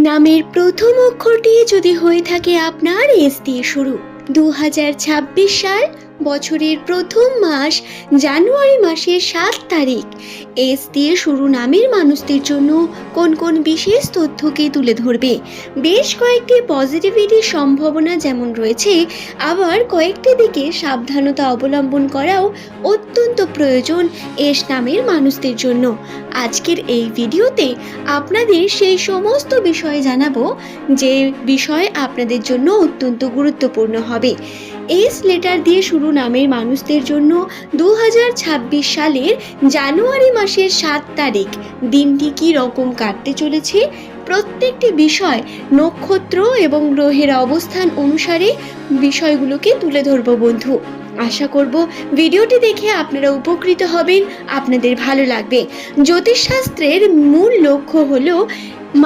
নামের প্রথম অক্ষরটি যদি হয়ে থাকে আপনার এস দিয়ে শুরু, 2026 সাল, বছরের প্রথম মাস, জানুয়ারি মাসের 7 তারিখ, এস দিয়ে শুরু নামের মানুষদের জন্য কোন কোন বিশেষ তথ্যকে তুলে ধরবে। বেশ কয়েকটি পজিটিভিটির সম্ভাবনা যেমন রয়েছে, আবার কয়েকটি দিকে সাবধানতা অবলম্বন করাও অত্যন্ত প্রয়োজন এস নামের মানুষদের জন্য। আজকের এই ভিডিওতে আপনাদের সেই সমস্ত বিষয় জানাবো যে বিষয় আপনাদের জন্য অত্যন্ত গুরুত্বপূর্ণ হবে। এস লেটার দিয়ে শুরু নামের মানুষদের জন্য 2026 সালের জানুয়ারি মাসের 7 তারিখ দিনটি কী রকম কাটতে চলেছে, প্রত্যেকটি বিষয় নক্ষত্র এবং গ্রহের অবস্থান অনুসারে বিষয়গুলোকে তুলে ধরব বন্ধু। আশা করব ভিডিওটি দেখে আপনারা উপকৃত হবেন, আপনাদের ভালো লাগবে। জ্যোতিষশাস্ত্রের মূল লক্ষ্য হলো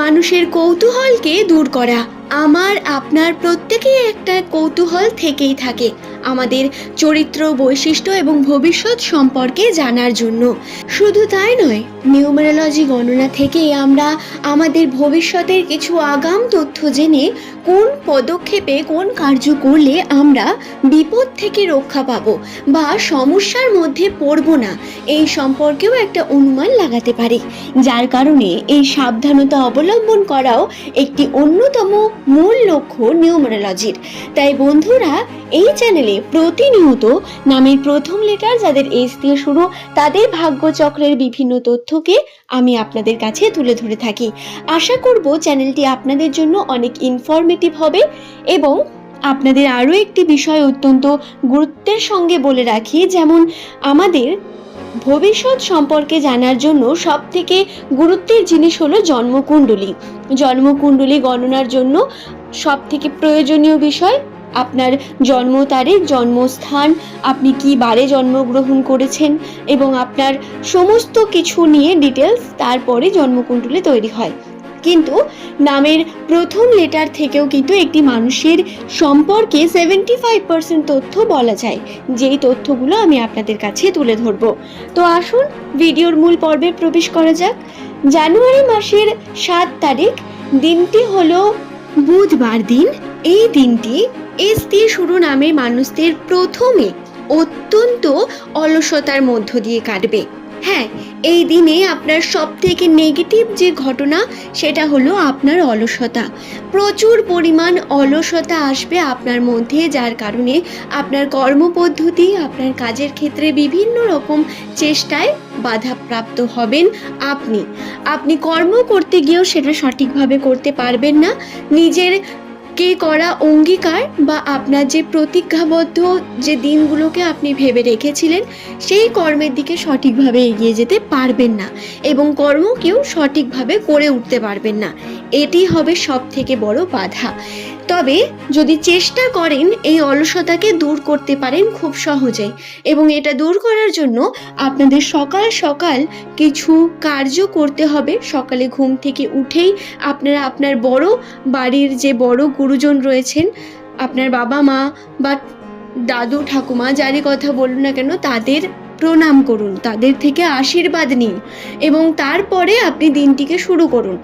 মানুষের কৌতূহলকে দূর করা। আমার আপনার প্রত্যেকেই একটা কৌতূহল থেকেই থাকে আমাদের চরিত্র, বৈশিষ্ট্য এবং ভবিষ্যৎ সম্পর্কে জানার জন্য। শুধু তাই নয়, নিউমেরোলজি গণনা থেকে আমরা আমাদের ভবিষ্যতের কিছু আগাম তথ্য জেনে কোন পদক্ষেপে কোন কার্য করলে আমরা বিপদ থেকে রক্ষা পাবো বা সমস্যার মধ্যে পড়ব না, এই সম্পর্কেও একটা অনুমান লাগাতে পারি। যার কারণে এই সাবধানতা অবলম্বন করাও একটি অন্যতম মূল লক্ষ্য নিউমেরোলজির। তাই বন্ধুরা, এই চ্যানেলে প্রতিনিয়ত নামের প্রথম লেটার যাদের এস দিয়ে শুরু, তাদের ভাগ্যচক্রের বিভিন্ন তথ্যকে আমি আপনাদের কাছে তুলে ধরে থাকি। আশা করব চ্যানেলটি আপনাদের জন্য অনেক ইনফরমেটিভ হবে। এবং আপনাদের আরও একটি বিষয় অত্যন্ত গুরুত্বের সঙ্গে বলে রাখি, যেমন আমাদের ভবিষ্যৎ সম্পর্কে জানার জন্য সব থেকে গুরুত্বের জিনিস হলো জন্মকুণ্ডলী। জন্মকুণ্ডলী গণনার জন্য সব থেকে প্রয়োজনীয় বিষয় আপনার জন্ম তারিখ, জন্মস্থান, আপনি কি বারে জন্মগ্রহণ করেছেন এবং আপনার সমস্ত কিছু নিয়ে ডিটেলস, তারপরে জন্মকুণ্ডলী তৈরি হয়। কিন্তু নামের প্রথম লেটার থেকেও কিন্তু একটি মানুষের সম্পর্কে 75% তথ্য বলা যায়, যেই তথ্যগুলো আমি আপনাদের কাছে তুলে ধরব। তো আসুন ভিডিওর মূল পর্বে প্রবেশ করা যাক। জানুয়ারি মাসের 7 তারিখ দিনটি হলো বুধবার দিন। এই দিনটি এস দিয়ে শুরু নামের মানুষদের প্রথমে অত্যন্ত অলসতার মধ্য দিয়ে কাটবে। হ্যাঁ, এই দিনে আপনার সব থেকে নেগেটিভ যে ঘটনা সেটা হলো আপনার অলসতা। প্রচুর পরিমাণ অলসতা আসবে আপনার মধ্যে, যার কারণে আপনার কর্মপদ্ধতি, আপনার কাজের ক্ষেত্রে বিভিন্ন রকম চেষ্টায় বাধাপ্রাপ্ত হবেন। আপনি কর্ম করতে গিয়েও সেটা সঠিকভাবে করতে পারবেন না। নিজের কে করা অঙ্গীকার বা আপনার যে প্রতিজ্ঞাবদ্ধ যে দিনগুলোকে আপনি ভেবে রেখেছিলেন, সেই কর্মের দিকে সঠিকভাবে এগিয়ে যেতে পারবেন না এবং কর্মকেও সঠিকভাবে করে উঠতে পারবেন না। এটি হবে সব থেকে বড় বাধা। তবে যদি চেষ্টা করেন এই অলসতাকে দূর করতে পারেন খুব সহজেই। এবং এটা দূর করার জন্য আপনাদের সকাল সকাল কিছু কার্য করতে হবে। সকালে ঘুম থেকে উঠেই আপনারা আপনার বড় বাড়ির যে বড় গুরুজন রয়েছেন, আপনার বাবা মা বা দাদু ঠাকুমা যারই কথা বলুন না কেন, তাদের প্রণাম করুন, তাদের থেকে আশীর্বাদ নিন এবং তারপরে আপনি দিনটিকে শুরু করুন।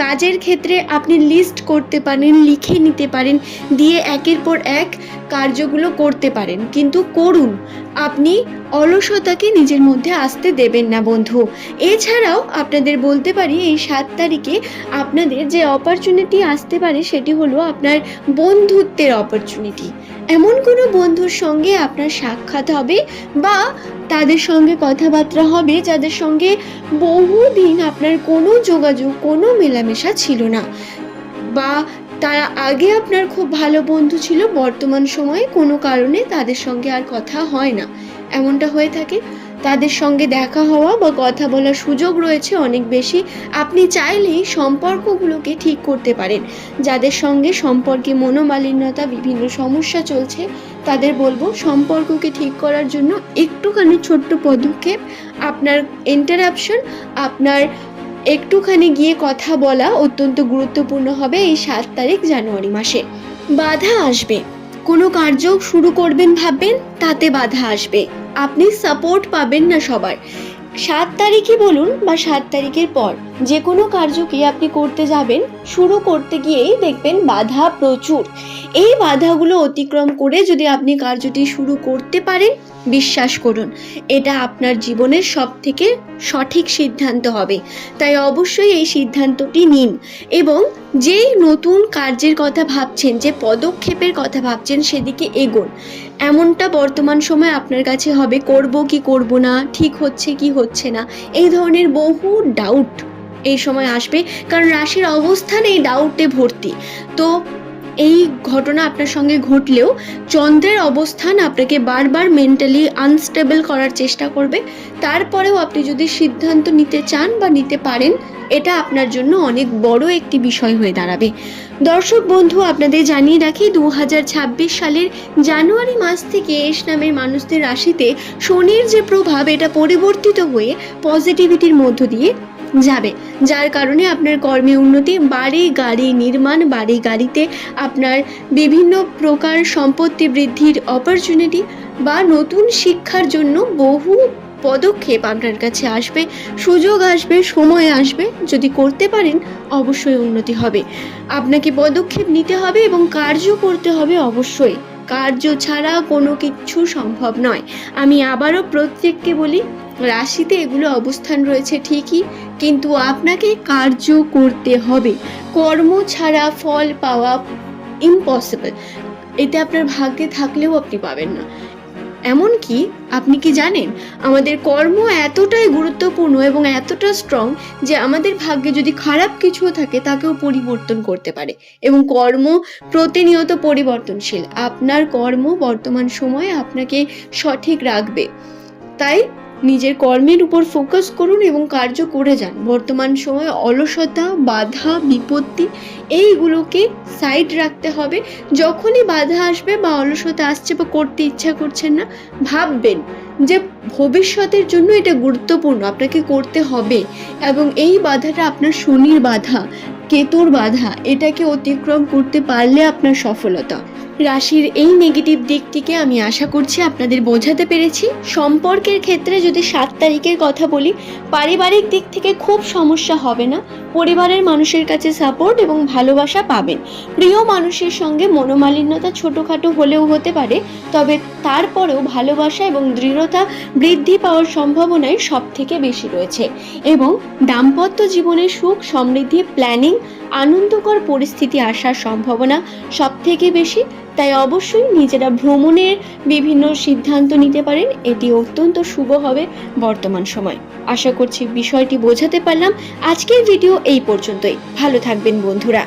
কাজের ক্ষেত্রে আপনি লিস্ট করতে পারেন, লিখে নিতে পারেন, দিয়ে একের পর এক কার্যগুলো করতে পারেন, কিন্তু করুন। আপনি অলসতাকে নিজের মধ্যে আসতে দেবেন না বন্ধু। এছাড়াও আপনাদের বলতে পারি, এই 7 তারিখে আপনাদের যে অপরচুনিটি আসতে পারে সেটি হলো আপনার বন্ধুত্বের অপরচুনিটি। এমন কোনো বন্ধুর সঙ্গে আপনার সাক্ষাৎ হবে বা তাদের সঙ্গে কথাবার্তা হবে যাদের সঙ্গে বহুদিন আপনার কোনো যোগাযোগ, কোনো মেলামেশা ছিল না, বা তারা আগে আপনার খুব ভালো বন্ধু ছিল, বর্তমান সময়ে কোনো কারণে তাদের সঙ্গে আর কথা হয় না। এমনটা হয়ে থাকে, তাদের সঙ্গে দেখা হওয়া বা কথা বলার সুযোগ রয়েছে অনেক বেশি। আপনি চাইলেই সম্পর্কগুলোকে ঠিক করতে পারেন। যাদের সঙ্গে সম্পর্কে মনোমালিন্যতা, বিভিন্ন সমস্যা চলছে, তাদের বলবো সম্পর্ককে ঠিক করার জন্য একটুখানি ছোট্ট পদক্ষেপ, আপনার ইন্টারাপশন, আপনার একটুখানি গিয়ে কথা বলা অত্যন্ত গুরুত্বপূর্ণ হবে এই 7 তারিখ জানুয়ারি মাসে। বাধা আসবে, কোনো কার্য শুরু করবেন ভাববেন, তাতে বাধা আসবে, আপনি সাপোর্ট পাবেন না সবার। 7 তারিখে বলুন বা 7 তারিখের পর যে কোনো কার্যকে আপনি করতে যাবেন, শুরু করতে গিয়েই দেখবেন বাধা প্রচুর। এই বাধাগুলো অতিক্রম করে যদি আপনি কার্যটি শুরু করতে পারেন, বিশ্বাস করুন এটা আপনার জীবনের সবথেকে সঠিক সিদ্ধান্ত হবে। তাই অবশ্যই এই সিদ্ধান্তটি নিন এবং যেই নতুন কার্যের কথা ভাবছেন, যে পদক্ষেপের কথা ভাবছেন, সেদিকে এগোন। এমনটা বর্তমান সময় আপনার কাছে হবে, করব কি করব না, ঠিক হচ্ছে কি হচ্ছে না, এই ধরনের বহু ডাউট এই সময় আসবে, কারণ রাশির অবস্থান এই ডাউটে ভর্তি। তো এই ঘটনা আপনার সঙ্গে ঘটলেও চন্দ্রের অবস্থান আপনাকে বারবার মেন্টালি আনস্টেবল করার চেষ্টা করবে। তারপরেও আপনি যদি সিদ্ধান্ত নিতে চান বা নিতে পারেন, এটা আপনার জন্য অনেক বড় একটি বিষয় হয়ে দাঁড়াবে। দর্শক বন্ধু, আপনাদের জানিয়ে রাখি 2026 সালের জানুয়ারি মাস থেকে এস নামের মানুষদের রাশিতে শনির যে প্রভাব, এটা পরিবর্তিত হয়ে পজিটিভিটির মধ্য দিয়ে যাবে, যার কারণে আপনার কর্মে উন্নতি, বাড়ি গাড়ি নির্মাণ, বাড়ি গাড়িতে আপনার বিভিন্ন প্রকার সম্পত্তি বৃদ্ধির অপরচুনিটি বা নতুন শিক্ষার জন্য বহু পদক্ষেপ আপনার কাছে আসবে, সুযোগ আসবে, সময় আসবে। যদি করতে পারেন অবশ্যই উন্নতি হবে। আপনাকে পদক্ষেপ নিতে হবে এবং কার্য করতে হবে অবশ্যই। কার্য ছাড়া কোনো কিছু সম্ভব নয়। আমি আবারও প্রত্যেককে বলি, রাশিতে এগুলো অবস্থান রয়েছে ঠিকই, কিন্তু আপনাকে কার্য করতে হবে। কর্ম ছাড়া ফল পাওয়া ইম্পসিবল। এতে আপনার ভাগ্যে থাকলেও আপনি পাবেন না। এমনকি আপনি কি জানেন, আমাদের কর্ম এতটাই গুরুত্বপূর্ণ এবং এতটা স্ট্রং যে আমাদের ভাগ্যে যদি খারাপ কিছুও থাকে তাকেও পরিবর্তন করতে পারে, এবং কর্ম প্রতিনিয়ত পরিবর্তনশীল। আপনার কর্ম বর্তমান সময়ে আপনাকে সঠিক রাখবে। তাই নিজের কর্মের উপর ফোকাস করুন এবং কার্য করে যান। বর্তমান সময়ে অলসতা, বাধা, বিপত্তি এইগুলোকে সাইড রাখতে হবে। যখনই বাধা আসবে বা অলসতা আসছে বা করতে ইচ্ছা করছেন না, ভাববেন যে ভবিষ্যতের জন্য এটা গুরুত্বপূর্ণ, আপনাকে করতে হবে। এবং এই বাধাটা আপনার শনির বাধা, কেতুর বাধা, এটাকে অতিক্রম করতে পারলে আপনার সফলতা। রাশির এই নেগেটিভ দিকটিকে আমি আশা করছি আপনাদের বোঝাতে পেরেছি। সম্পর্কের ক্ষেত্রে যদি 7 তারিখের কথা বলি, পারিবারিক দিক থেকে খুব সমস্যা হবে না। পরিবারের মানুষের কাছে সাপোর্ট এবং ভালোবাসা পাবেন। প্রিয় মানুষের সঙ্গে মনোমালিন্যতা ছোটোখাটো হলেও হতে পারে, তবে তারপরেও ভালোবাসা এবং দৃঢ়তা বৃদ্ধি পাওয়ার সম্ভাবনাই সব থেকে বেশি রয়েছে। এবং দাম্পত্য জীবনে সুখ, সমৃদ্ধি, প্ল্যানিং, আনন্দকর পরিস্থিতি আসার সম্ভাবনা সব থেকে বেশি। তাই অবশ্যই নিজেরা ভ্রমণের বিভিন্ন সিদ্ধান্ত নিতে পারেন, এটি অত্যন্ত শুভ হবে বর্তমান সময়। আশা করছি বিষয়টি বোঝাতে পারলাম। আজকের ভিডিও এই পর্যন্তই। ভালো থাকবেন বন্ধুরা।